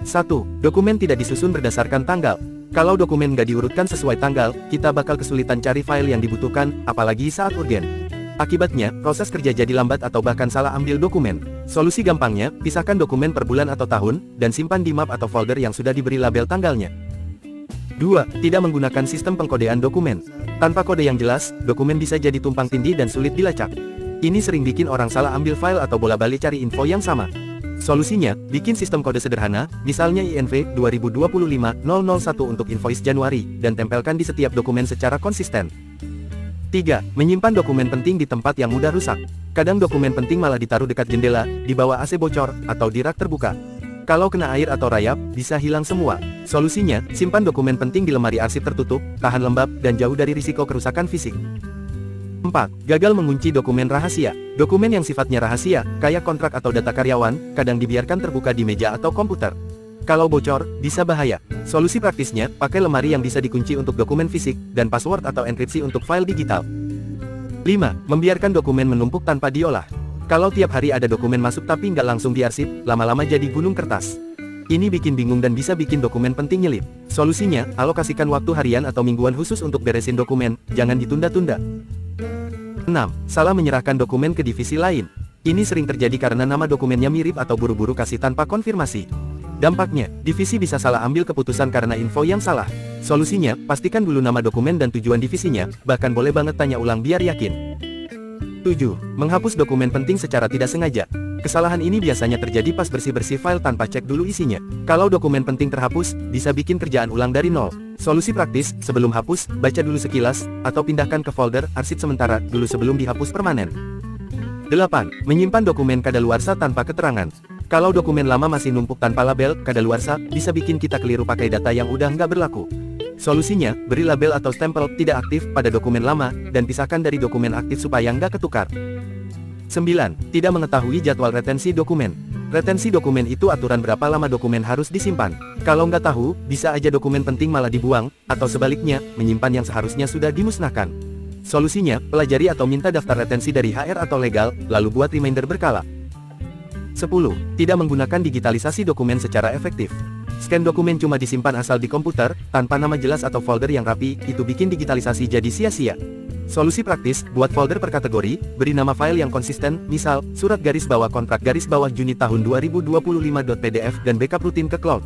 1. Dokumen tidak disusun berdasarkan tanggal. Kalau dokumen nggak diurutkan sesuai tanggal, kita bakal kesulitan cari file yang dibutuhkan, apalagi saat urgen. Akibatnya, proses kerja jadi lambat atau bahkan salah ambil dokumen. Solusi gampangnya, pisahkan dokumen per bulan atau tahun, dan simpan di map atau folder yang sudah diberi label tanggalnya. 2. Tidak menggunakan sistem pengkodean dokumen. Tanpa kode yang jelas, dokumen bisa jadi tumpang tindih dan sulit dilacak. Ini sering bikin orang salah ambil file atau bola-balik cari info yang sama. Solusinya, bikin sistem kode sederhana, misalnya INV 2025-001 untuk invoice Januari, dan tempelkan di setiap dokumen secara konsisten. 3. Menyimpan dokumen penting di tempat yang mudah rusak. Kadang dokumen penting malah ditaruh dekat jendela, di bawah AC bocor, atau di rak terbuka. Kalau kena air atau rayap, bisa hilang semua. Solusinya, simpan dokumen penting di lemari arsip tertutup, tahan lembab, dan jauh dari risiko kerusakan fisik. 4. Gagal mengunci dokumen rahasia. Dokumen yang sifatnya rahasia, kayak kontrak atau data karyawan, kadang dibiarkan terbuka di meja atau komputer. Kalau bocor, bisa bahaya. Solusi praktisnya, pakai lemari yang bisa dikunci untuk dokumen fisik, dan password atau enkripsi untuk file digital. 5. Membiarkan dokumen menumpuk tanpa diolah. Kalau tiap hari ada dokumen masuk tapi nggak langsung diarsip, lama-lama jadi gunung kertas. Ini bikin bingung dan bisa bikin dokumen penting nyelip. Solusinya, alokasikan waktu harian atau mingguan khusus untuk beresin dokumen, jangan ditunda-tunda. 6. Salah menyerahkan dokumen ke divisi lain. Ini sering terjadi karena nama dokumennya mirip atau buru-buru kasih tanpa konfirmasi. Dampaknya, divisi bisa salah ambil keputusan karena info yang salah. Solusinya, pastikan dulu nama dokumen dan tujuan divisinya, bahkan boleh banget tanya ulang biar yakin. 7. Menghapus dokumen penting secara tidak sengaja. Kesalahan ini biasanya terjadi pas bersih-bersih file tanpa cek dulu isinya. Kalau dokumen penting terhapus, bisa bikin kerjaan ulang dari nol. Solusi praktis, sebelum hapus, baca dulu sekilas, atau pindahkan ke folder arsip sementara dulu sebelum dihapus permanen. 8. Menyimpan dokumen kadaluarsa tanpa keterangan. Kalau dokumen lama masih numpuk tanpa label kadaluarsa, bisa bikin kita keliru pakai data yang udah nggak berlaku. Solusinya, beri label atau stempel tidak aktif pada dokumen lama, dan pisahkan dari dokumen aktif supaya nggak ketukar. 9. Tidak mengetahui jadwal retensi dokumen. Retensi dokumen itu aturan berapa lama dokumen harus disimpan. Kalau nggak tahu, bisa aja dokumen penting malah dibuang, atau sebaliknya, menyimpan yang seharusnya sudah dimusnahkan. Solusinya, pelajari atau minta daftar retensi dari HR atau legal, lalu buat reminder berkala. 10. Tidak menggunakan digitalisasi dokumen secara efektif. Scan dokumen cuma disimpan asal di komputer, tanpa nama jelas atau folder yang rapi, itu bikin digitalisasi jadi sia-sia. Solusi praktis, buat folder per kategori, beri nama file yang konsisten, misal, surat garis bawah kontrak garis bawah Juni tahun 2025.pdf dan backup rutin ke cloud.